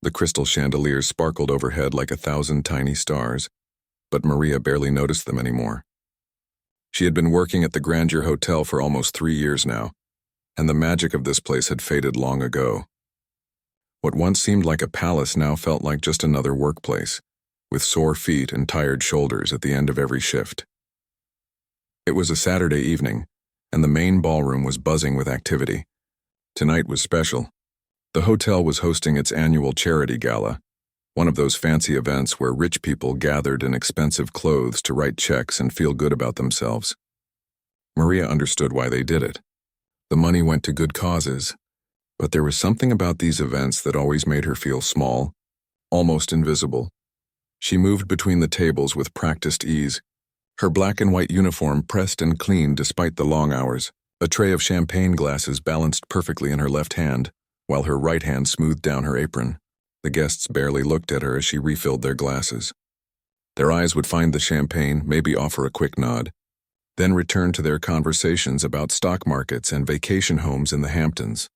The crystal chandeliers sparkled overhead like 1,000 tiny stars, but Maria barely noticed them anymore. She had been working at the Grandeur Hotel for almost 3 years now, and the magic of this place had faded long ago. What once seemed like a palace now felt like just another workplace, with sore feet and tired shoulders at the end of every shift. It was a Saturday evening, and the main ballroom was buzzing with activity. Tonight was special. The hotel was hosting its annual charity gala, one of those fancy events where rich people gathered in expensive clothes to write checks and feel good about themselves. Maria understood why they did it. The money went to good causes, but there was something about these events that always made her feel small, almost invisible. She moved between the tables with practiced ease, her black and white uniform pressed and clean despite the long hours, a tray of champagne glasses balanced perfectly in her left hand, while her right hand smoothed down her apron. The guests barely looked at her as she refilled their glasses. Their eyes would find the champagne, maybe offer a quick nod, then return to their conversations about stock markets and vacation homes in the Hamptons.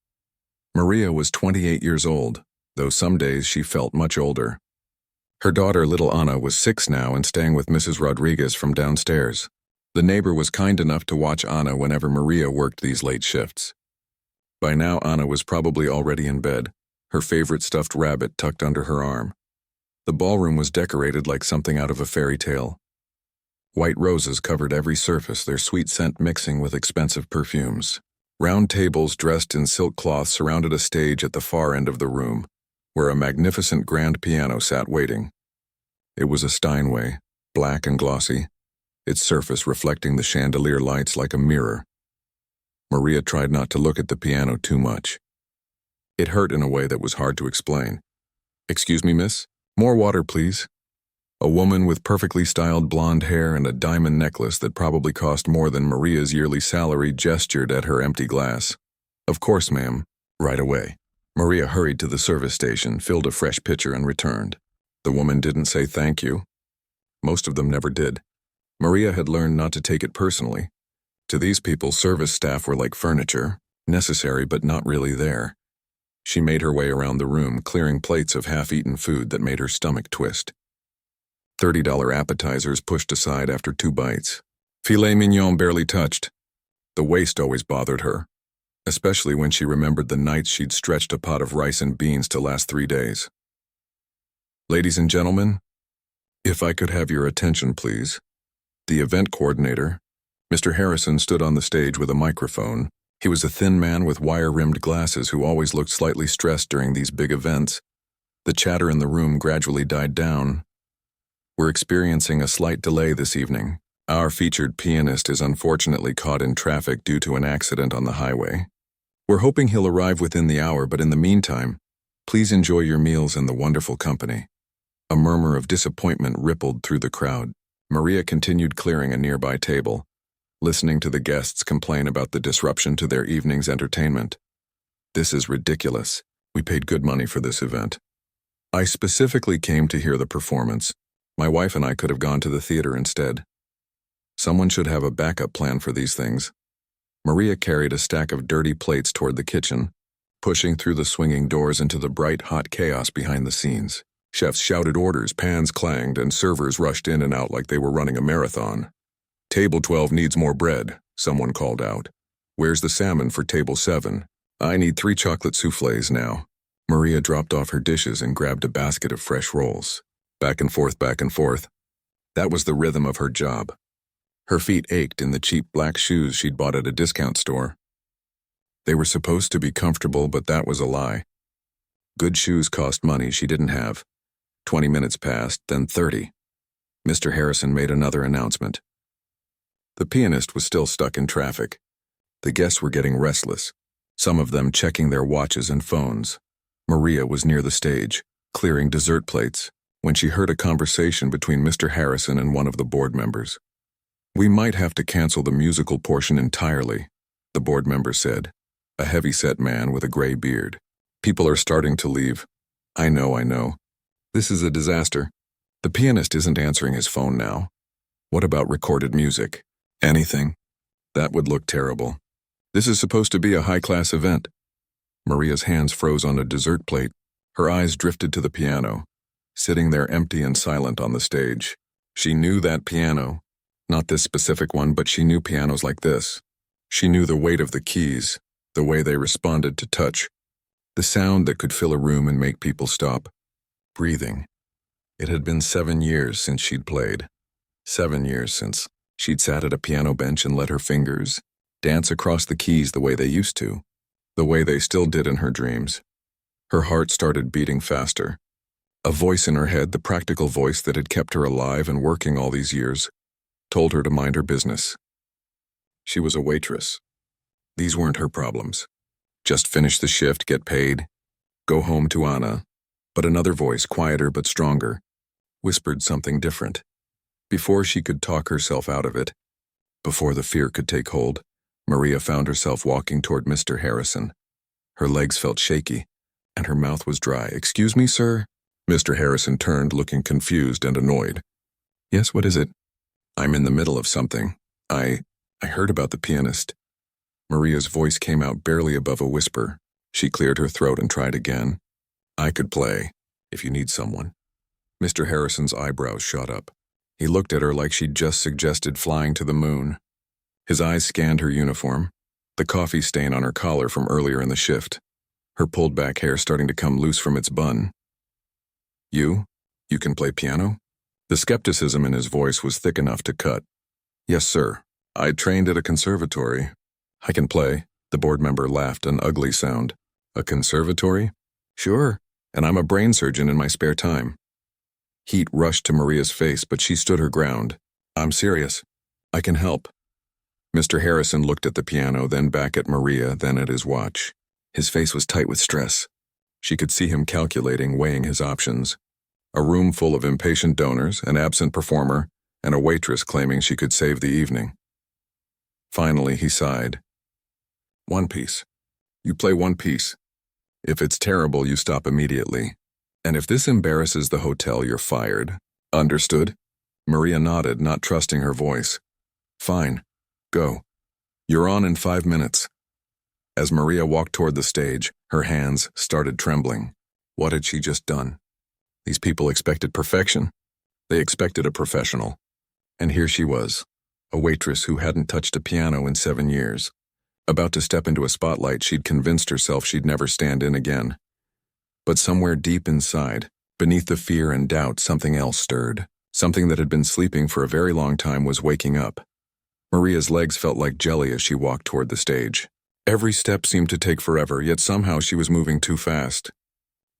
Maria was 28 years old, though some days she felt much older. Her daughter, little Anna, was 6 now and staying with Mrs. Rodriguez from downstairs. The neighbor was kind enough to watch Anna whenever Maria worked these late shifts. By now, Anna was probably already in bed, her favorite stuffed rabbit tucked under her arm. The ballroom was decorated like something out of a fairy tale. White roses covered every surface, their sweet scent mixing with expensive perfumes. Round tables dressed in silk cloth surrounded a stage at the far end of the room, where a magnificent grand piano sat waiting. It was a Steinway, black and glossy, its surface reflecting the chandelier lights like a mirror. Maria tried not to look at the piano too much. It hurt in a way that was hard to explain. "Excuse me, miss? More water, please." A woman with perfectly styled blonde hair and a diamond necklace that probably cost more than Maria's yearly salary gestured at her empty glass. "Of course, ma'am. Right away." Maria hurried to the service station, filled a fresh pitcher, and returned. The woman didn't say thank you. Most of them never did. Maria had learned not to take it personally. To these people, service staff were like furniture, necessary but not really there. She made her way around the room, clearing plates of half-eaten food that made her stomach twist. $30 appetizers pushed aside after 2 bites. Filet mignon barely touched. The waist always bothered her, especially when she remembered the nights she'd stretched a pot of rice and beans to last 3 days. "Ladies and gentlemen, if I could have your attention, please." The event coordinator, Mr. Harrison, stood on the stage with a microphone. He was a thin man with wire-rimmed glasses who always looked slightly stressed during these big events. The chatter in the room gradually died down. "We're experiencing a slight delay this evening. Our featured pianist is unfortunately caught in traffic due to an accident on the highway. We're hoping he'll arrive within the hour, but in the meantime, please enjoy your meals in the wonderful company." A murmur of disappointment rippled through the crowd. Maria continued clearing a nearby table, listening to the guests complain about the disruption to their evening's entertainment. "This is ridiculous. We paid good money for this event. I specifically came to hear the performance. My wife and I could have gone to the theater instead. Someone should have a backup plan for these things." Maria carried a stack of dirty plates toward the kitchen, pushing through the swinging doors into the bright, hot chaos behind the scenes. Chefs shouted orders, pans clanged, and servers rushed in and out like they were running a marathon. "Table 12 needs more bread," someone called out. "Where's the salmon for table 7? I need 3 chocolate soufflés now." Maria dropped off her dishes and grabbed a basket of fresh rolls. Back and forth, back and forth. That was the rhythm of her job. Her feet ached in the cheap black shoes she'd bought at a discount store. They were supposed to be comfortable, but that was a lie. Good shoes cost money she didn't have. 20 minutes passed, then 30. Mr. Harrison made another announcement. The pianist was still stuck in traffic. The guests were getting restless, some of them checking their watches and phones. Maria was near the stage, clearing dessert plates, when she heard a conversation between Mr. Harrison and one of the board members. "We might have to cancel the musical portion entirely," the board member said, a heavy-set man with a gray beard. "People are starting to leave." I know. This is a disaster. The pianist isn't answering his phone now. What about recorded music? Anything? That would look terrible. This is supposed to be a high-class event." Maria's hands froze on a dessert plate, Her eyes drifted to the piano, sitting there empty and silent on the stage. She knew that piano. Not this specific one, but she knew pianos like this. She knew the weight of the keys, the way they responded to touch, the sound that could fill a room and make people stop. Breathing. It had been 7 years since she'd played. 7 years since she'd sat at a piano bench and let her fingers dance across the keys the way they used to, the way they still did in her dreams. Her heart started beating faster. A voice in her head, the practical voice that had kept her alive and working all these years, told her to mind her business. She was a waitress. These weren't her problems. Just finish the shift, get paid, go home to Anna. But another voice, quieter but stronger, whispered something different. Before she could talk herself out of it, before the fear could take hold, Maria found herself walking toward Mr. Harrison. Her legs felt shaky, and her mouth was dry. "Excuse me, sir?" Mr. Harrison turned, looking confused and annoyed. "Yes, what is it?" "I'm in the middle of something. I heard about the pianist." Maria's voice came out barely above a whisper. She cleared her throat and tried again. "I could play, if you need someone." Mr. Harrison's eyebrows shot up. He looked at her like she'd just suggested flying to the moon. His eyes scanned her uniform, the coffee stain on her collar from earlier in the shift, her pulled-back hair starting to come loose from its bun. You can play piano?" The skepticism in his voice was thick enough to cut. "Yes, sir. I trained at a conservatory. I can play." The board member laughed, an ugly sound. "A conservatory?" "Sure, and I'm a brain surgeon in my spare time." Heat rushed to Maria's face, but she stood her ground. "I'm serious. I can help." Mr. Harrison looked at the piano, then back at Maria, then at his watch. His face was tight with stress. She could see him calculating, weighing his options. A room full of impatient donors, an absent performer, and a waitress claiming she could save the evening. Finally, he sighed. "One piece. You play one piece. If it's terrible, you stop immediately. And if this embarrasses the hotel, you're fired. Understood?" Maria nodded, not trusting her voice. "Fine. Go. You're on in 5 minutes." As Maria walked toward the stage, her hands started trembling. What had she just done? These people expected perfection. They expected a professional. And here she was, a waitress who hadn't touched a piano in 7 years. About to step into a spotlight she'd convinced herself she'd never stand in again. But somewhere deep inside, beneath the fear and doubt, something else stirred. Something that had been sleeping for a very long time was waking up. Maria's legs felt like jelly as she walked toward the stage. Every step seemed to take forever, yet somehow she was moving too fast.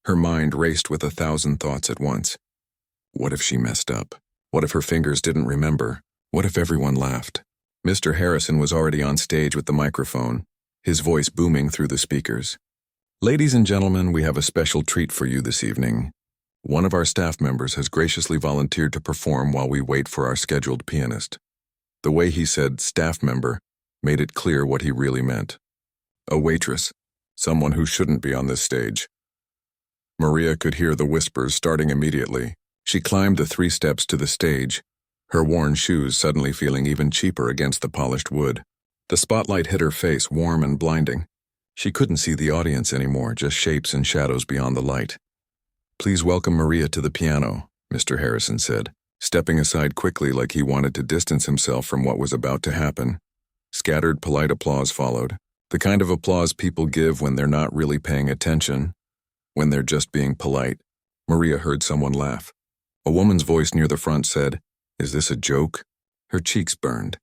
Her mind raced with 1,000 thoughts at once. What if she messed up? What if her fingers didn't remember? What if everyone laughed? Mr. Harrison was already on stage with the microphone, his voice booming through the speakers. "Ladies and gentlemen, we have a special treat for you this evening. One of our staff members has graciously volunteered to perform while we wait for our scheduled pianist." The way he said "staff member" made it clear what he really meant. A waitress, someone who shouldn't be on this stage. Maria could hear the whispers starting immediately. She climbed the 3 steps to the stage, her worn shoes suddenly feeling even cheaper against the polished wood. The spotlight hit her face, warm and blinding. She couldn't see the audience anymore, just shapes and shadows beyond the light. "Please welcome Maria to the piano," Mr. Harrison said, stepping aside quickly like he wanted to distance himself from what was about to happen. Scattered polite applause followed, the kind of applause people give when they're not really paying attention, when they're just being polite. Maria heard someone laugh. A woman's voice near the front said, "Is this a joke?" Her cheeks burned.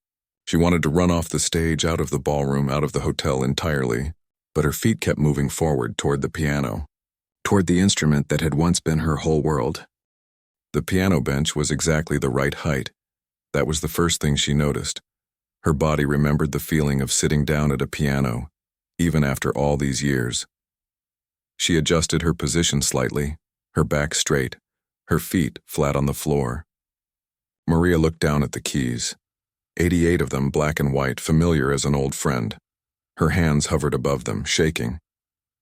She wanted to run off the stage, out of the ballroom, out of the hotel entirely, but her feet kept moving forward toward the piano, toward the instrument that had once been her whole world. The piano bench was exactly the right height. That was the first thing she noticed. Her body remembered the feeling of sitting down at a piano, even after all these years. She adjusted her position slightly, her back straight, her feet flat on the floor. Maria looked down at the keys. 88 of them, black and white, familiar as an old friend. Her hands hovered above them, shaking.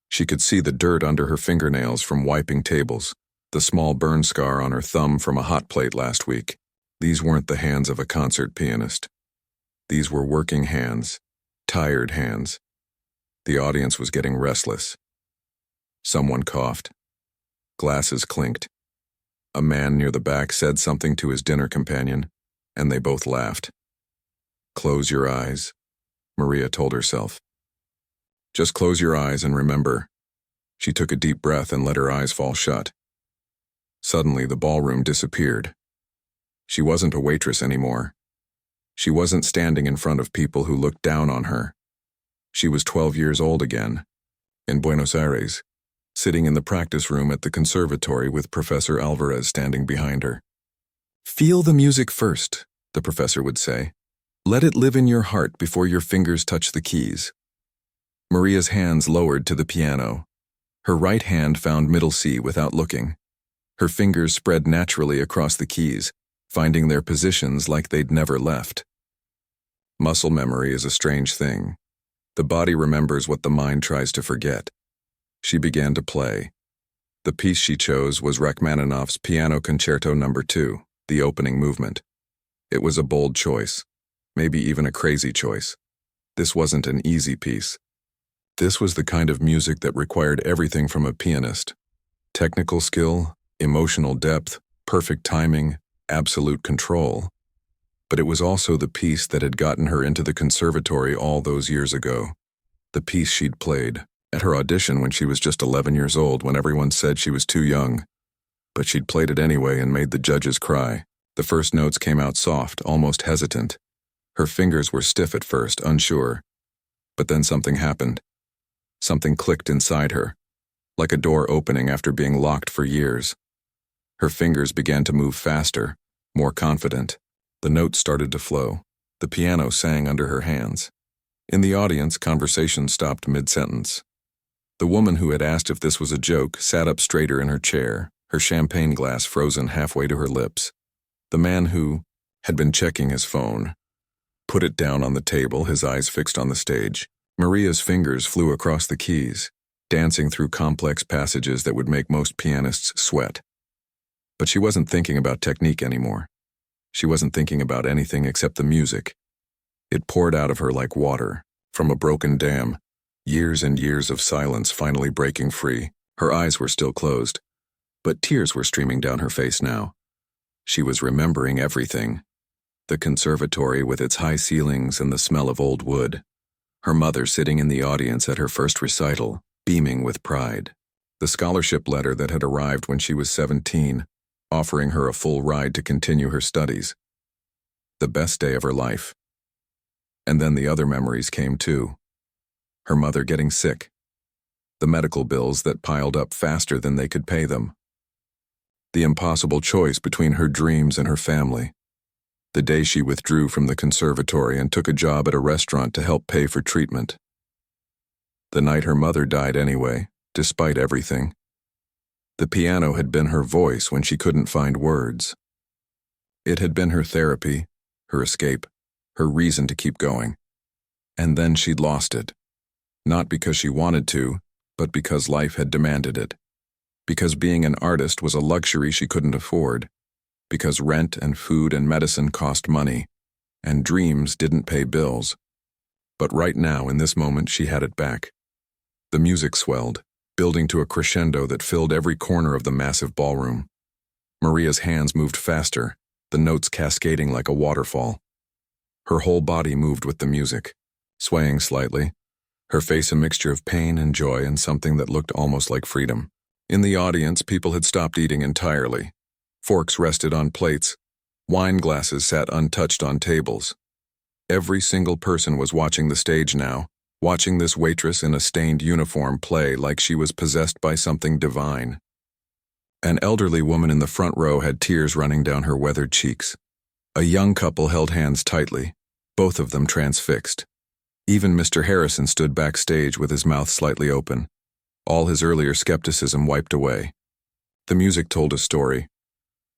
She could see the dirt under her fingernails from wiping tables, the small burn scar on her thumb from a hot plate last week. These weren't the hands of a concert pianist. These were working hands, tired hands. The audience was getting restless. Someone coughed. Glasses clinked. A man near the back said something to his dinner companion, and they both laughed. "Close your eyes," Maria told herself. "Just close your eyes and remember." She took a deep breath and let her eyes fall shut. Suddenly, the ballroom disappeared. She wasn't a waitress anymore. She wasn't standing in front of people who looked down on her. She was 12 years old again, in Buenos Aires, sitting in the practice room at the conservatory with Professor Alvarez standing behind her. "Feel the music first," the professor would say. "Let it live in your heart before your fingers touch the keys." Maria's hands lowered to the piano. Her right hand found middle C without looking. Her fingers spread naturally across the keys, finding their positions like they'd never left. Muscle memory is a strange thing. The body remembers what the mind tries to forget. She began to play. The piece she chose was Rachmaninoff's Piano Concerto No. 2, the opening movement. It was a bold choice, maybe even a crazy choice. This wasn't an easy piece. This was the kind of music that required everything from a pianist: technical skill, emotional depth, perfect timing, absolute control. But it was also the piece that had gotten her into the conservatory all those years ago. The piece she'd played at her audition when she was just 11 years old, when everyone said she was too young. But she'd played it anyway and made the judges cry. The first notes came out soft, almost hesitant. Her fingers were stiff at first, unsure. But then something happened. Something clicked inside her, like a door opening after being locked for years. Her fingers began to move faster, more confident. The notes started to flow. The piano sang under her hands. In the audience, conversation stopped mid-sentence. The woman who had asked if this was a joke sat up straighter in her chair, her champagne glass frozen halfway to her lips. The man who had been checking his phone put it down on the table, his eyes fixed on the stage. Maria's fingers flew across the keys, dancing through complex passages that would make most pianists sweat. But she wasn't thinking about technique anymore. She wasn't thinking about anything except the music. It poured out of her like water, from a broken dam, years and years of silence finally breaking free. Her eyes were still closed, but tears were streaming down her face now. She was remembering everything. The conservatory with its high ceilings and the smell of old wood. Her mother sitting in the audience at her first recital, beaming with pride. The scholarship letter that had arrived when she was 17, offering her a full ride to continue her studies. The best day of her life. And then the other memories came too. Her mother getting sick. The medical bills that piled up faster than they could pay them. The impossible choice between her dreams and her family. The day she withdrew from the conservatory and took a job at a restaurant to help pay for treatment. The night her mother died anyway, despite everything. The piano had been her voice when she couldn't find words. It had been her therapy, her escape, her reason to keep going. And then she'd lost it. Not because she wanted to, but because life had demanded it. Because being an artist was a luxury she couldn't afford. Because rent and food and medicine cost money, and dreams didn't pay bills. But right now, in this moment, she had it back. The music swelled, building to a crescendo that filled every corner of the massive ballroom. Maria's hands moved faster, the notes cascading like a waterfall. Her whole body moved with the music, swaying slightly, her face a mixture of pain and joy and something that looked almost like freedom. In the audience, people had stopped eating entirely. Forks rested on plates. Wine glasses sat untouched on tables. Every single person was watching the stage now, watching this waitress in a stained uniform play like she was possessed by something divine. An elderly woman in the front row had tears running down her weathered cheeks. A young couple held hands tightly, both of them transfixed. Even Mr. Harrison stood backstage with his mouth slightly open, all his earlier skepticism wiped away. The music told a story.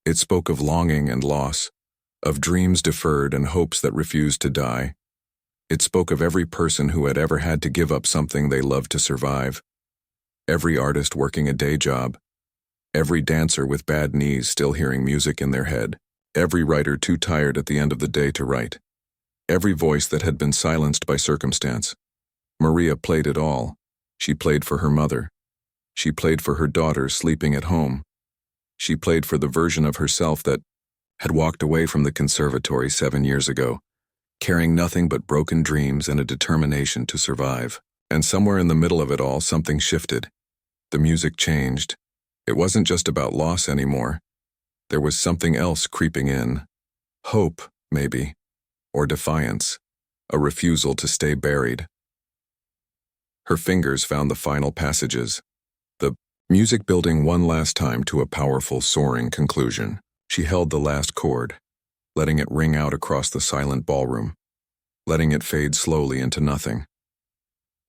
It spoke of longing and loss, of dreams deferred and hopes that refused to die. It spoke of every person who had ever had to give up something they loved to survive. Every artist working a day job. Every dancer with bad knees still hearing music in their head. Every writer too tired at the end of the day to write. Every voice that had been silenced by circumstance. Maria played it all. She played for her mother. She played for her daughters sleeping at home. She played for the version of herself that had walked away from the conservatory 7 years ago, carrying nothing but broken dreams and a determination to survive. And somewhere in the middle of it all, something shifted. The music changed. It wasn't just about loss anymore. There was something else creeping in. Hope, maybe, or defiance, a refusal to stay buried. Her fingers found the final passages, the music building one last time to a powerful, soaring conclusion. She held the last chord, letting it ring out across the silent ballroom, letting it fade slowly into nothing.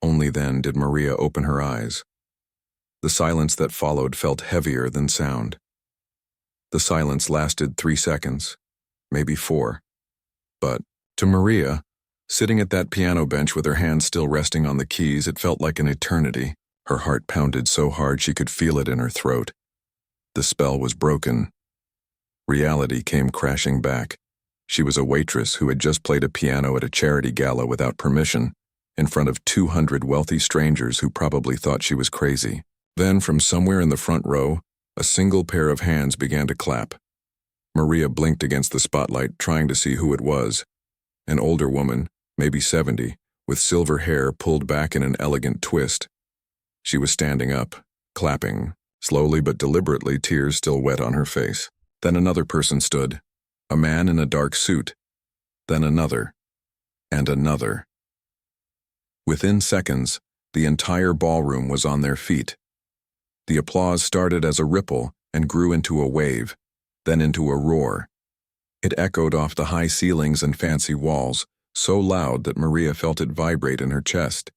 Only then did Maria open her eyes. The silence that followed felt heavier than sound. The silence lasted 3 seconds, maybe 4. But, to Maria, sitting at that piano bench with her hands still resting on the keys, it felt like an eternity. Her heart pounded so hard she could feel it in her throat. The spell was broken. Reality came crashing back. She was a waitress who had just played a piano at a charity gala without permission, in front of 200 wealthy strangers who probably thought she was crazy. Then, from somewhere in the front row, a single pair of hands began to clap. Maria blinked against the spotlight, trying to see who it was. An older woman, maybe 70, with silver hair pulled back in an elegant twist. She was standing up, clapping, slowly but deliberately, tears still wet on her face. Then another person stood, a man in a dark suit. Then another, and another. Within seconds, the entire ballroom was on their feet. The applause started as a ripple and grew into a wave, then into a roar. It echoed off the high ceilings and fancy walls, so loud that Maria felt it vibrate in her chest.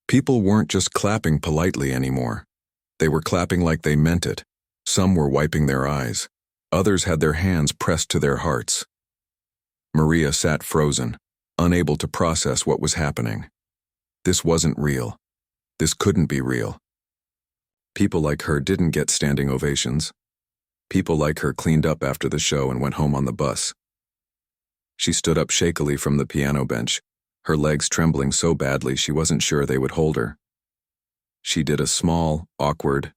People weren't just clapping politely anymore. They were clapping like they meant it. Some were wiping their eyes. Others had their hands pressed to their hearts. Maria sat frozen, unable to process what was happening. This wasn't real. This couldn't be real. People like her didn't get standing ovations. People like her cleaned up after the show and went home on the bus. She stood up shakily from the piano bench, her legs trembling so badly she wasn't sure they would hold her. She did a small, awkward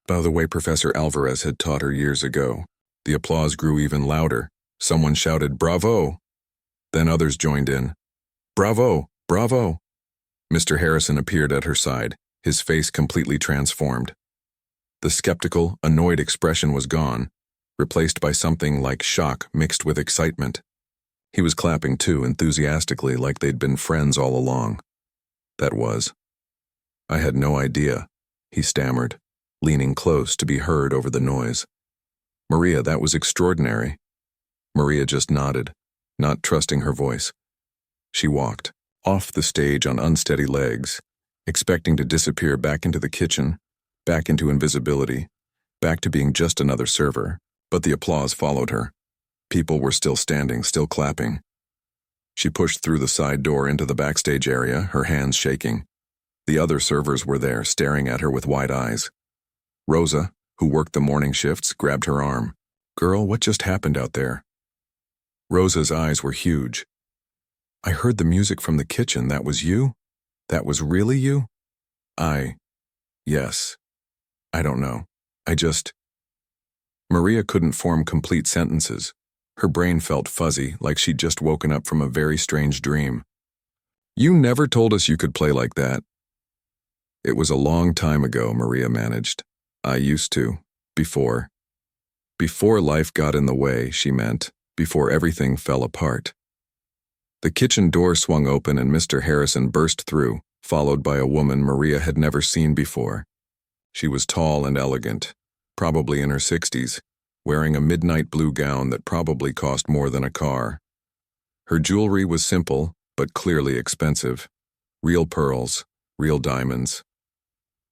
bow the way Professor Alvarez had taught her years ago. The applause grew even louder. Someone shouted, "Bravo!" Then others joined in. "Bravo! Bravo!" Mr. Harrison appeared at her side, his face completely transformed. The skeptical, annoyed expression was gone, replaced by something like shock mixed with excitement. He was clapping too, enthusiastically, like they'd been friends all along. That was. "I had no idea," he stammered, leaning close to be heard over the noise. "Maria, that was extraordinary." Maria just nodded, not trusting her voice. She walked off the stage on unsteady legs, expecting to disappear back into the kitchen, back into invisibility, back to being just another server, but the applause followed her. People were still standing, still clapping. She pushed through the side door into the backstage area, her hands shaking. The other servers were there, staring at her with wide eyes. Rosa, who worked the morning shifts, grabbed her arm. "Girl, what just happened out there?" Rosa's eyes were huge. "I heard the music from the kitchen. That was you? That was really you?" Yes. I don't know. Maria couldn't form complete sentences. Her brain felt fuzzy, like she'd just woken up from a very strange dream. "You never told us you could play like that." "It was a long time ago," Maria managed. "I used to. Before. Before life got in the way," she meant. Before everything fell apart. The kitchen door swung open and Mr. Harrison burst through, followed by a woman Maria had never seen before. She was tall and elegant, probably in her 60s, wearing a midnight blue gown that probably cost more than a car. Her jewelry was simple, but clearly expensive. Real pearls, real diamonds.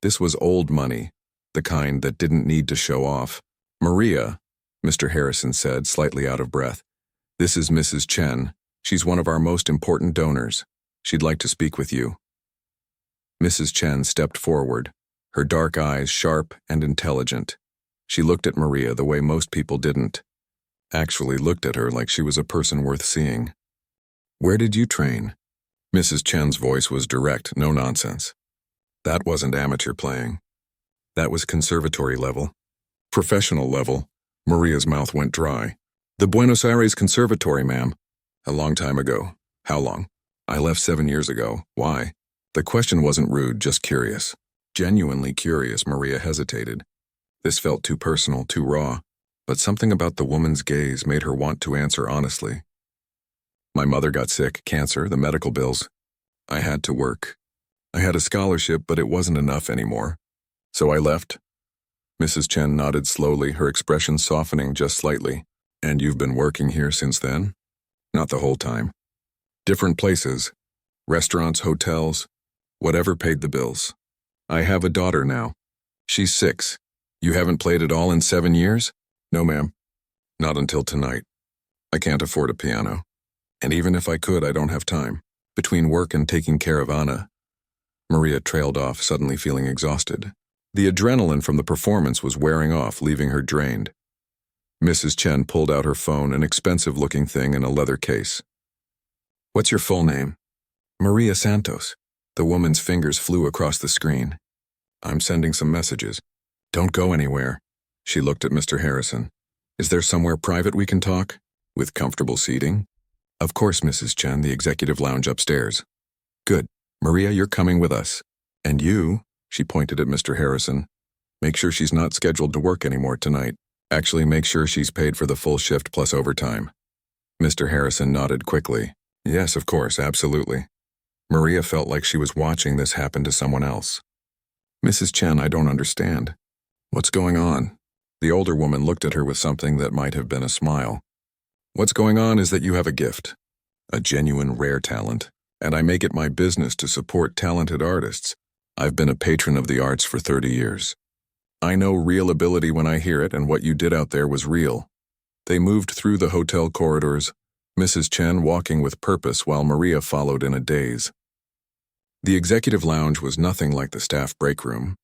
This was old money, the kind that didn't need to show off. "Maria," Mr. Harrison said, slightly out of breath. "This is Mrs. Chen. She's one of our most important donors. She'd like to speak with you." Mrs. Chen stepped forward, her dark eyes sharp and intelligent. She looked at Maria the way most people didn't. Actually looked at her like she was a person worth seeing. "Where did you train?" Mrs. Chen's voice was direct, no nonsense. "That wasn't amateur playing. That was conservatory level. Professional level. Maria's mouth went dry. The Buenos Aires Conservatory, ma'am. A long time ago. How long? I left 7 years ago. Why? The question wasn't rude, just curious. Genuinely curious, Maria hesitated. This felt too personal, too raw, but something about the woman's gaze made her want to answer honestly. My mother got sick, cancer, the medical bills. I had to work. I had a scholarship, but it wasn't enough anymore. So I left. Mrs. Chen nodded slowly, her expression softening just slightly. And you've been working here since then? Not the whole time. Different places. Restaurants, hotels, whatever paid the bills. I have a daughter now. She's 6. You haven't played at all in 7 years? No, ma'am. Not until tonight. I can't afford a piano. And even if I could, I don't have time. Between work and taking care of Anna. Maria trailed off, suddenly feeling exhausted. The adrenaline from the performance was wearing off, leaving her drained. Mrs. Chen pulled out her phone, an expensive-looking thing in a leather case. What's your full name? Maria Santos. The woman's fingers flew across the screen. I'm sending some messages. Don't go anywhere. She looked at Mr. Harrison. Is there somewhere private we can talk? With comfortable seating? Of course, Mrs. Chen, the executive lounge upstairs. Good. Maria, you're coming with us. And you, she pointed at Mr. Harrison, make sure she's not scheduled to work anymore tonight. Actually, make sure she's paid for the full shift plus overtime. Mr. Harrison nodded quickly. Yes, of course, absolutely. Maria felt like she was watching this happen to someone else. Mrs. Chen, I don't understand. What's going on? The older woman looked at her with something that might have been a smile. What's going on is that you have a gift, a genuine rare talent, and I make it my business to support talented artists. I've been a patron of the arts for 30 years. I know real ability when I hear it, and what you did out there was real. They moved through the hotel corridors, Mrs. Chen walking with purpose while Maria followed in a daze. The executive lounge was nothing like the staff break room.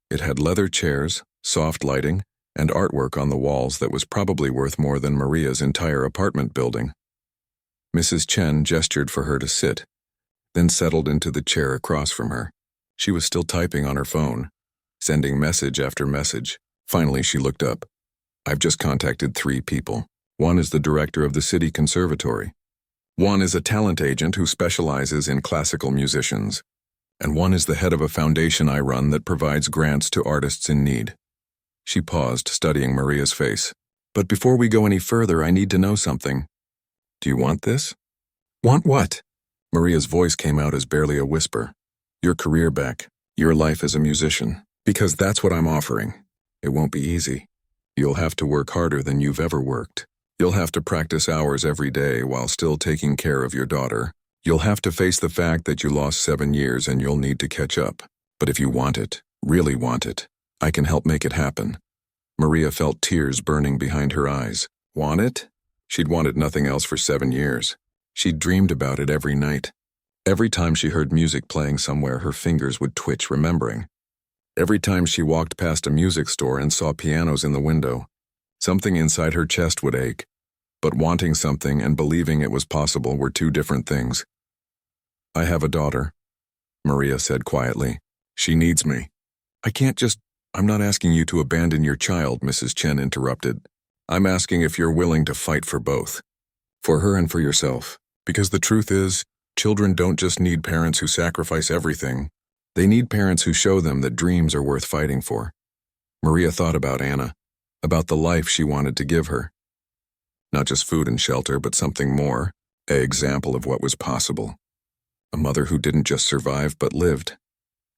It had leather chairs, soft lighting, and artwork on the walls that was probably worth more than Maria's entire apartment building. Mrs. Chen gestured for her to sit, then settled into the chair across from her. She was still typing on her phone, sending message after message. Finally, she looked up. I've just contacted 3 people. One is the director of the city conservatory. One is a talent agent who specializes in classical musicians. And one is the head of a foundation I run that provides grants to artists in need. She paused, studying Maria's face. But before we go any further, I need to know something. Do you want this? Want what? Maria's voice came out as barely a whisper. Your career back, your life as a musician. Because that's what I'm offering. It won't be easy. You'll have to work harder than you've ever worked. You'll have to practice hours every day while still taking care of your daughter. You'll have to face the fact that you lost 7 years and you'll need to catch up. But if you want it, really want it, I can help make it happen. Maria felt tears burning behind her eyes. Want it? She'd wanted nothing else for 7 years. She'd dreamed about it every night. Every time she heard music playing somewhere, her fingers would twitch, remembering. Every time she walked past a music store and saw pianos in the window, something inside her chest would ache. But wanting something and believing it was possible were 2 different things. I have a daughter, Maria said quietly. She needs me. I'm not asking you to abandon your child, Mrs. Chen interrupted. I'm asking if you're willing to fight for both. For her and for yourself. Because the truth is, children don't just need parents who sacrifice everything. They need parents who show them that dreams are worth fighting for. Maria thought about Anna, about the life she wanted to give her. Not just food and shelter, but something more, an example of what was possible. A mother who didn't just survive, but lived.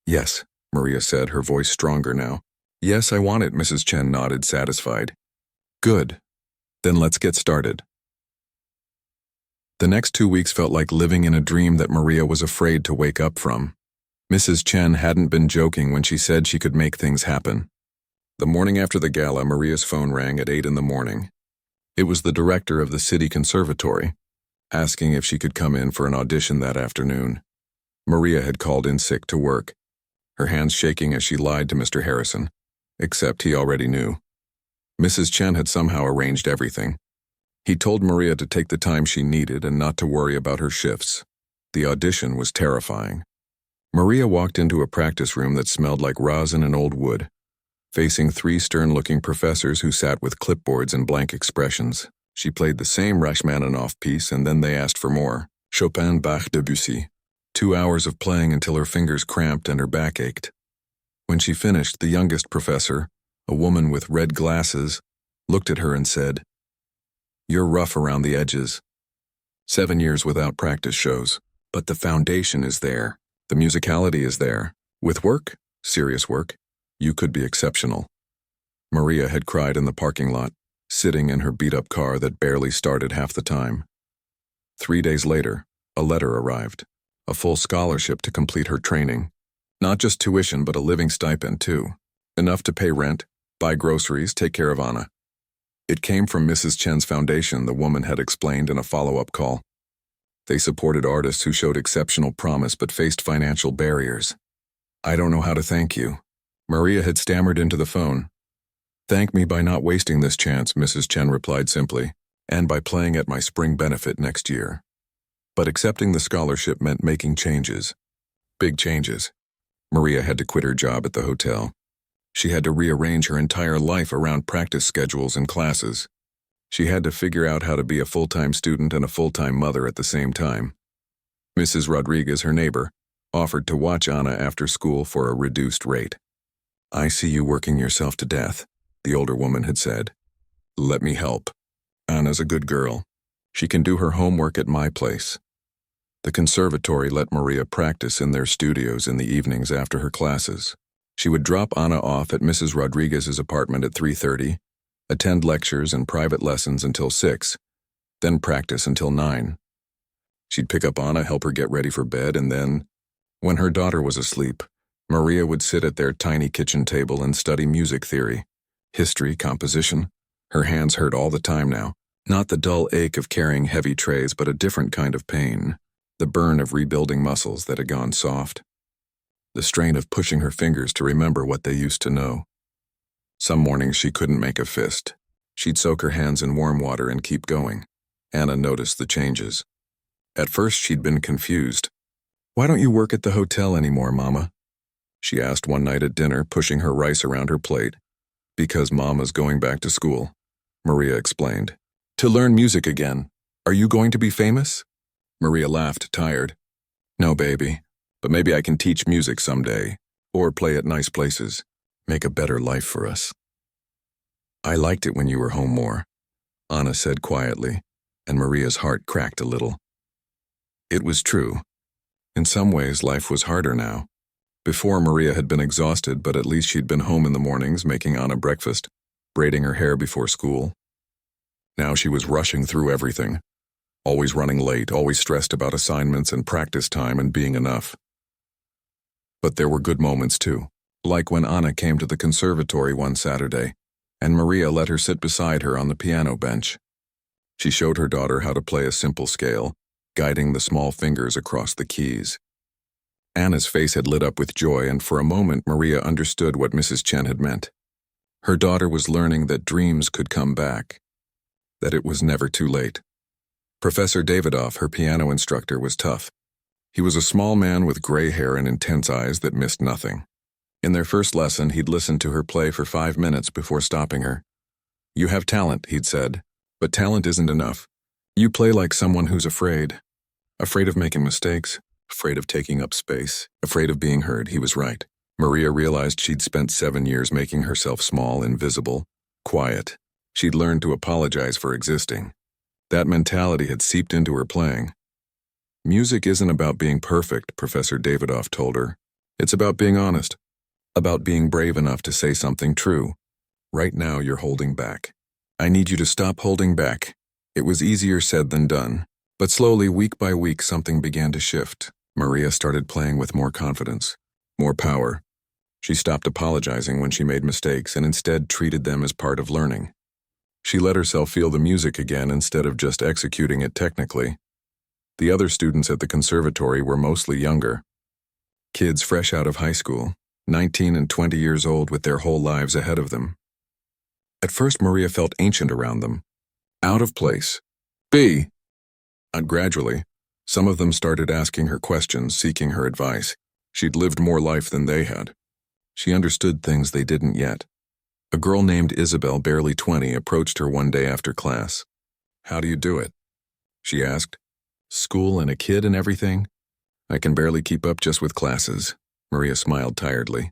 Yes, Maria said, her voice stronger now. Yes, I want it, Mrs. Chen nodded, satisfied. Good. Then let's get started. The next 2 weeks felt like living in a dream that Maria was afraid to wake up from. Mrs. Chen hadn't been joking when she said she could make things happen. The morning after the gala, Maria's phone rang at 8 in the morning. It was the director of the city conservatory, asking if she could come in for an audition that afternoon. Maria had called in sick to work, her hands shaking as she lied to Mr. Harrison, except he already knew. Mrs. Chen had somehow arranged everything. He told Maria to take the time she needed and not to worry about her shifts. The audition was terrifying. Maria walked into a practice room that smelled like rosin and old wood. Facing three stern-looking professors who sat with clipboards and blank expressions, she played the same Rachmaninoff piece and then they asked for more. Chopin, Bach, Debussy. 2 hours of playing until her fingers cramped and her back ached. When she finished, the youngest professor, a woman with red glasses, looked at her and said, "You're rough around the edges. 7 years without practice shows, but the foundation is there. The musicality is there. With work, serious work, you could be exceptional." Maria had cried in the parking lot, sitting in her beat-up car that barely started half the time. 3 days later, a letter arrived. A full scholarship to complete her training. Not just tuition, but a living stipend, too. Enough to pay rent, buy groceries, take care of Anna. It came from Mrs. Chen's foundation, the woman had explained in a follow-up call. They supported artists who showed exceptional promise but faced financial barriers. "I don't know how to thank you." Maria had stammered into the phone. "Thank me by not wasting this chance," Mrs. Chen replied simply, "and by playing at my spring benefit next year." But accepting the scholarship meant making changes. Big changes. Maria had to quit her job at the hotel. She had to rearrange her entire life around practice schedules and classes. She had to figure out how to be a full-time student and a full-time mother at the same time. Mrs. Rodriguez, her neighbor, offered to watch Anna after school for a reduced rate. "I see you working yourself to death," the older woman had said. "Let me help. Anna's a good girl. She can do her homework at my place." The conservatory let Maria practice in their studios in the evenings after her classes. She would drop Anna off at Mrs. Rodriguez's apartment at 3:30, attend lectures and private lessons until 6, then practice until 9. She'd pick up Anna, help her get ready for bed, and then, when her daughter was asleep, Maria would sit at their tiny kitchen table and study music theory, history, composition. Her hands hurt all the time now. Not the dull ache of carrying heavy trays, but a different kind of pain. The burn of rebuilding muscles that had gone soft. The strain of pushing her fingers to remember what they used to know. Some mornings she couldn't make a fist. She'd soak her hands in warm water and keep going. Anna noticed the changes. At first she'd been confused. "Why don't you work at the hotel anymore, Mama?" she asked one night at dinner, pushing her rice around her plate. "Because Mama's going back to school," Maria explained. "To learn music again. Are you going to be famous?" Maria laughed, tired. "No, baby, but maybe I can teach music someday, or play at nice places, make a better life for us." "I liked it when you were home more," Anna said quietly, and Maria's heart cracked a little. It was true. In some ways, life was harder now. Before, Maria had been exhausted, but at least she'd been home in the mornings, making Anna breakfast, braiding her hair before school. Now she was rushing through everything. Always running late, always stressed about assignments and practice time and being enough. But there were good moments too, like when Anna came to the conservatory one Saturday, and Maria let her sit beside her on the piano bench. She showed her daughter how to play a simple scale, guiding the small fingers across the keys. Anna's face had lit up with joy, and for a moment Maria understood what Mrs. Chen had meant. Her daughter was learning that dreams could come back, that it was never too late. Professor Davidoff, her piano instructor, was tough. He was a small man with gray hair and intense eyes that missed nothing. In their first lesson, he'd listened to her play for 5 minutes before stopping her. "You have talent," he'd said, "but talent isn't enough. You play like someone who's afraid. Afraid of making mistakes, afraid of taking up space, afraid of being heard." He was right. Maria realized she'd spent 7 years making herself small, invisible, quiet. She'd learned to apologize for existing. That mentality had seeped into her playing. "Music isn't about being perfect," Professor Davidoff told her. "It's about being honest, about being brave enough to say something true. Right now you're holding back. I need you to stop holding back." It was easier said than done, but slowly, week by week, something began to shift. Maria started playing with more confidence, more power. She stopped apologizing when she made mistakes and instead treated them as part of learning. She let herself feel the music again instead of just executing it technically. The other students at the conservatory were mostly younger. Kids fresh out of high school, 19 and 20 years old with their whole lives ahead of them. At first, Maria felt ancient around them. Out of place. And gradually, some of them started asking her questions, seeking her advice. She'd lived more life than they had. She understood things they didn't yet. A girl named Isabel, barely 20, approached her one day after class. "How do you do it?" she asked. "School and a kid and everything?" "I can barely keep up just with classes." Maria smiled tiredly.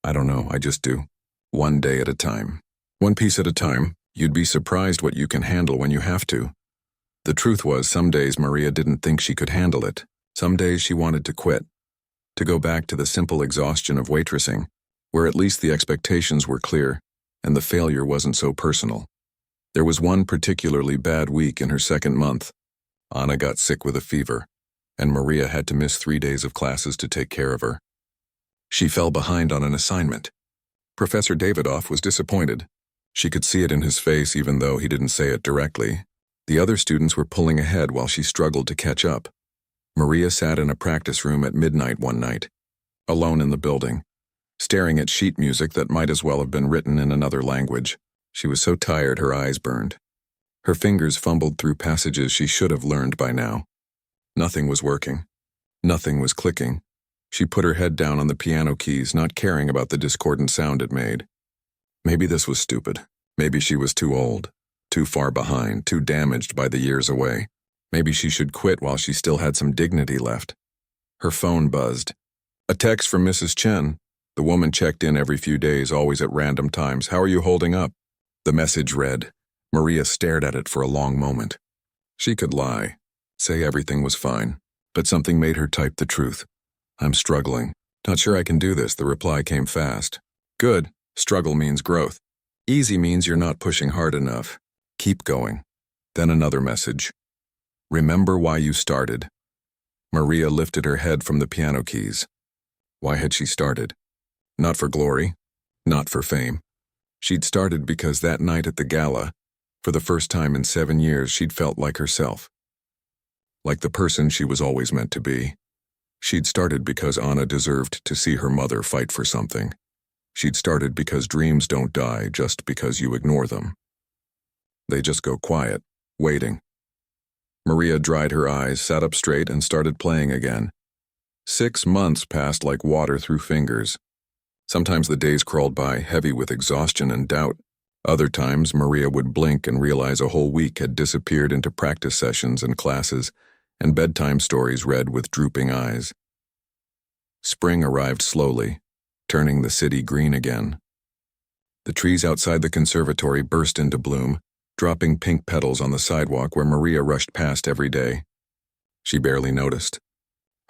"I don't know, I just do. One day at a time. One piece at a time. You'd be surprised what you can handle when you have to." The truth was, some days Maria didn't think she could handle it. Some days she wanted to quit. To go back to the simple exhaustion of waitressing, where at least the expectations were clear and the failure wasn't so personal. There was one particularly bad week in her second month. Anna got sick with a fever, and Maria had to miss 3 days of classes to take care of her. She fell behind on an assignment. Professor Davidoff was disappointed. She could see it in his face even though he didn't say it directly. The other students were pulling ahead while she struggled to catch up. Maria sat in a practice room at midnight one night, alone in the building, staring at sheet music that might as well have been written in another language. She was so tired her eyes burned. Her fingers fumbled through passages she should have learned by now. Nothing was working. Nothing was clicking. She put her head down on the piano keys, not caring about the discordant sound it made. Maybe this was stupid. Maybe she was too old, too far behind, too damaged by the years away. Maybe she should quit while she still had some dignity left. Her phone buzzed. A text from Mrs. Chen. The woman checked in every few days, always at random times. "How are you holding up?" The message read. Maria stared at it for a long moment. She could lie, say everything was fine, but something made her type the truth. "I'm struggling. Not sure I can do this." The reply came fast. "Good. Struggle means growth. Easy means you're not pushing hard enough. Keep going." Then another message. "Remember why you started." Maria lifted her head from the piano keys. Why had she started? Not for glory, not for fame. She'd started because that night at the gala, for the first time in 7 years, she'd felt like herself. Like the person she was always meant to be. She'd started because Anna deserved to see her mother fight for something. She'd started because dreams don't die just because you ignore them. They just go quiet, waiting. Maria dried her eyes, sat up straight, and started playing again. 6 months passed like water through fingers. Sometimes the days crawled by, heavy with exhaustion and doubt. Other times, Maria would blink and realize a whole week had disappeared into practice sessions and classes, and bedtime stories read with drooping eyes. Spring arrived slowly, turning the city green again. The trees outside the conservatory burst into bloom, dropping pink petals on the sidewalk where Maria rushed past every day. She barely noticed.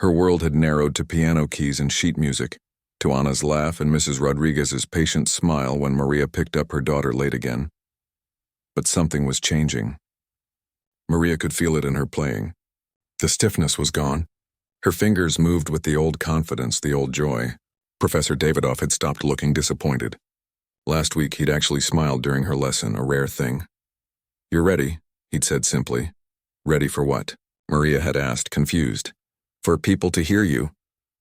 Her world had narrowed to piano keys and sheet music, to Anna's laugh and Mrs. Rodriguez's patient smile when Maria picked up her daughter late again. But something was changing. Maria could feel it in her playing. The stiffness was gone. Her fingers moved with the old confidence, the old joy. Professor Davidoff had stopped looking disappointed. Last week he'd actually smiled during her lesson, a rare thing. "You're ready," he'd said simply. "Ready for what?" Maria had asked, confused. "For people to hear you."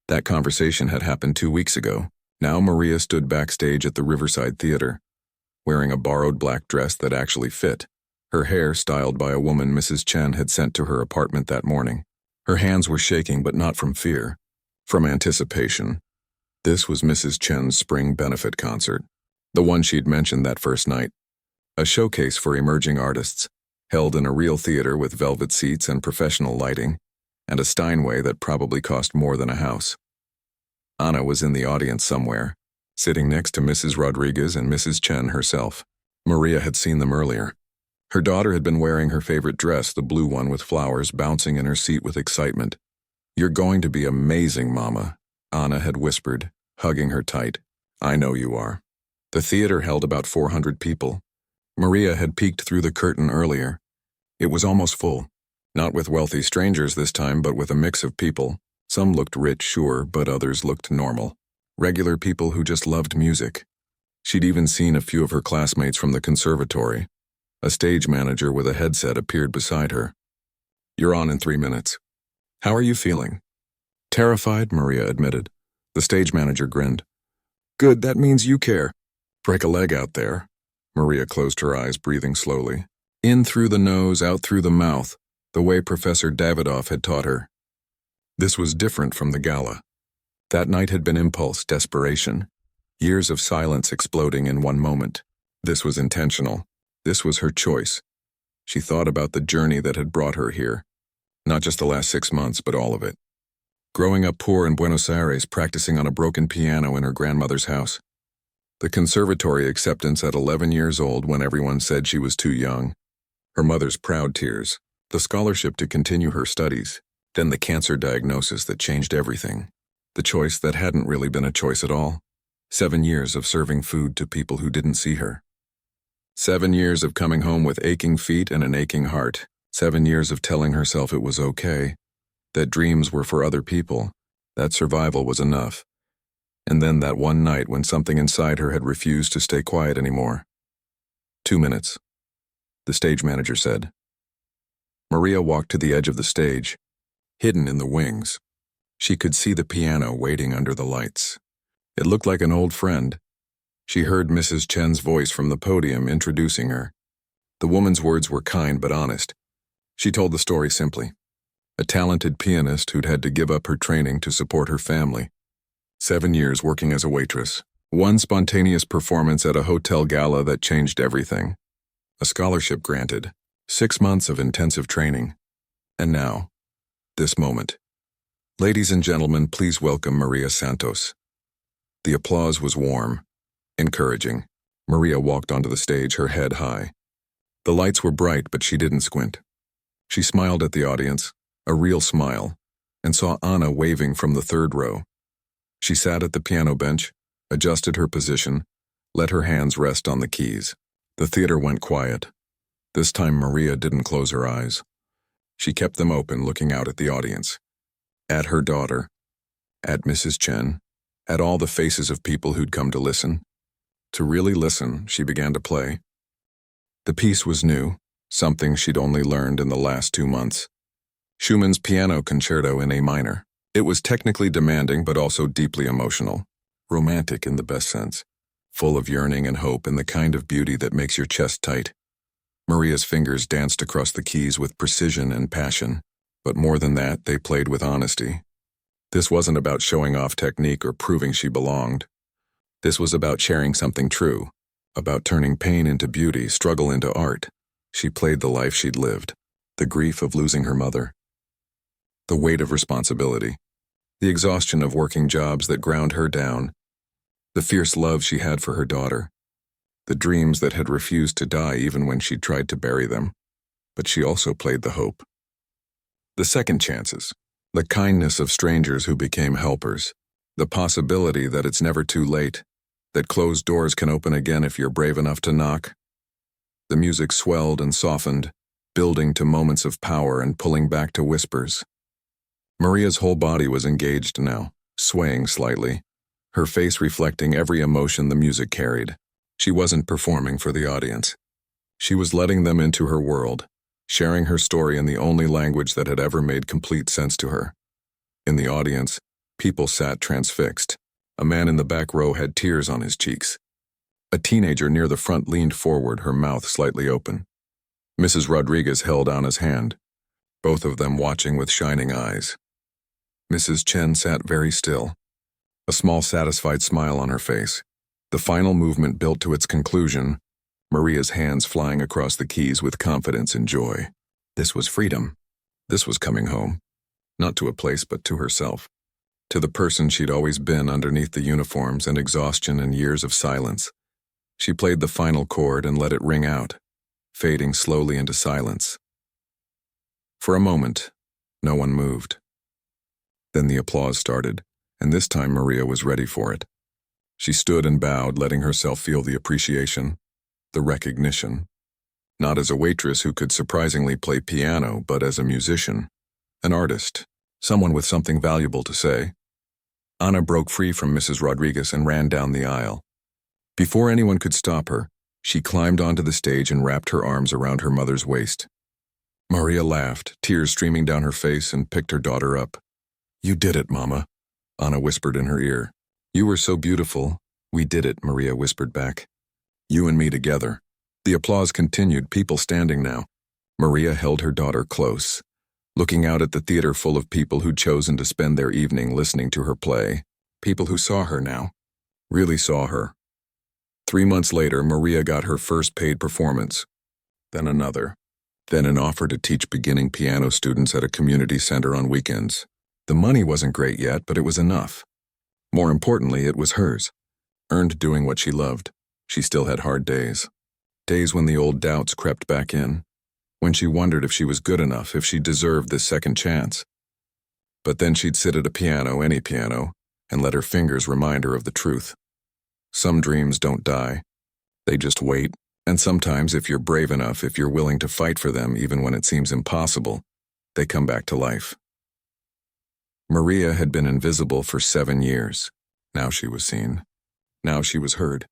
That conversation had happened 2 weeks ago. Now Maria stood backstage at the Riverside Theater, wearing a borrowed black dress that actually fit, her hair styled by a woman Mrs. Chen had sent to her apartment that morning. Her hands were shaking, but not from fear, from anticipation. This was Mrs. Chen's spring benefit concert, the one she'd mentioned that first night. A showcase for emerging artists, held in a real theater with velvet seats and professional lighting, and a Steinway that probably cost more than a house. Anna was in the audience somewhere, sitting next to Mrs. Rodriguez and Mrs. Chen herself. Maria had seen them earlier. Her daughter had been wearing her favorite dress, the blue one with flowers, bouncing in her seat with excitement. "You're going to be amazing, Mama," Anna had whispered, hugging her tight. "I know you are." The theater held about 400 people. Maria had peeked through the curtain earlier. It was almost full. Not with wealthy strangers this time, but with a mix of people. Some looked rich, sure, but others looked normal. Regular people who just loved music. She'd even seen a few of her classmates from the conservatory. A stage manager with a headset appeared beside her. "You're on in 3 minutes. How are you feeling?" "Terrified," Maria admitted. The stage manager grinned. "Good, that means you care. Break a leg out there." Maria closed her eyes, breathing slowly. In through the nose, out through the mouth, the way Professor Davidoff had taught her. This was different from the gala. That night had been impulse, desperation. Years of silence exploding in one moment. This was intentional. This was her choice. She thought about the journey that had brought her here. Not just the last 6 months, but all of it. Growing up poor in Buenos Aires, practicing on a broken piano in her grandmother's house. The conservatory acceptance at 11 years old when everyone said she was too young. Her mother's proud tears. The scholarship to continue her studies. Then the cancer diagnosis that changed everything. The choice that hadn't really been a choice at all. 7 years of serving food to people who didn't see her. 7 years of coming home with aching feet and an aching heart. 7 years of telling herself it was okay, that dreams were for other people, that survival was enough. And then that one night when something inside her had refused to stay quiet anymore. 2 minutes, the stage manager said. Maria walked to the edge of the stage, hidden in the wings. She could see the piano waiting under the lights. It looked like an old friend. She heard Mrs. Chen's voice from the podium introducing her. The woman's words were kind but honest. She told the story simply. A talented pianist who'd had to give up her training to support her family. 7 years working as a waitress. One spontaneous performance at a hotel gala that changed everything. A scholarship granted. 6 months of intensive training. And now, this moment. Ladies and gentlemen, please welcome Maria Santos. The applause was warm, encouraging. Maria walked onto the stage, her head high. The lights were bright, but she didn't squint. She smiled at the audience, a real smile, and saw Anna waving from the third row. She sat at the piano bench, adjusted her position, let her hands rest on the keys. The theater went quiet. This time Maria didn't close her eyes. She kept them open, looking out at the audience. At her daughter, at Mrs. Chen, at all the faces of people who'd come to listen. To really listen, she began to play. The piece was new, something she'd only learned in the last 2 months. Schumann's Piano Concerto in A minor. It was technically demanding but also deeply emotional. Romantic in the best sense. Full of yearning and hope and the kind of beauty that makes your chest tight. Maria's fingers danced across the keys with precision and passion. But more than that, they played with honesty. This wasn't about showing off technique or proving she belonged. This was about sharing something true, about turning pain into beauty, struggle into art. She played the life she'd lived, the grief of losing her mother, the weight of responsibility, the exhaustion of working jobs that ground her down, the fierce love she had for her daughter, the dreams that had refused to die even when she'd tried to bury them. But she also played the hope. The second chances. The kindness of strangers who became helpers. The possibility that it's never too late, that closed doors can open again if you're brave enough to knock. The music swelled and softened, building to moments of power and pulling back to whispers. Maria's whole body was engaged now, swaying slightly, her face reflecting every emotion the music carried. She wasn't performing for the audience. She was letting them into her world, sharing her story in the only language that had ever made complete sense to her. In the audience, people sat transfixed. A man in the back row had tears on his cheeks. A teenager near the front leaned forward, her mouth slightly open. Mrs. Rodriguez held Anna's hand, both of them watching with shining eyes. Mrs. Chen sat very still, a small satisfied smile on her face. The final movement built to its conclusion, Maria's hands flying across the keys with confidence and joy. This was freedom. This was coming home. Not to a place, but to herself. To the person she'd always been underneath the uniforms and exhaustion and years of silence. She played the final chord and let it ring out, fading slowly into silence. For a moment, no one moved. Then the applause started, and this time Maria was ready for it. She stood and bowed, letting herself feel the appreciation, the recognition. Not as a waitress who could surprisingly play piano, but as a musician, an artist, someone with something valuable to say. Anna broke free from Mrs. Rodriguez and ran down the aisle. Before anyone could stop her, she climbed onto the stage and wrapped her arms around her mother's waist. Maria laughed, tears streaming down her face, and picked her daughter up. "You did it, Mama," Anna whispered in her ear. "You were so beautiful." "We did it," Maria whispered back. "You and me together." The applause continued, people standing now. Maria held her daughter close, looking out at the theater full of people who'd chosen to spend their evening listening to her play. People who saw her now, really saw her. 3 months later, Maria got her first paid performance, then another, then an offer to teach beginning piano students at a community center on weekends. The money wasn't great yet, but it was enough. More importantly, it was hers, earned doing what she loved. She still had hard days. Days when the old doubts crept back in, when she wondered if she was good enough, if she deserved this second chance. But then she'd sit at a piano, any piano, and let her fingers remind her of the truth. Some dreams don't die. They just wait, and sometimes if you're brave enough, if you're willing to fight for them even when it seems impossible, they come back to life. Maria had been invisible for 7 years. Now she was seen. Now she was heard.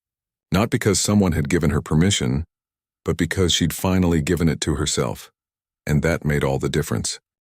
Not because someone had given her permission, but because she'd finally given it to herself. And that made all the difference.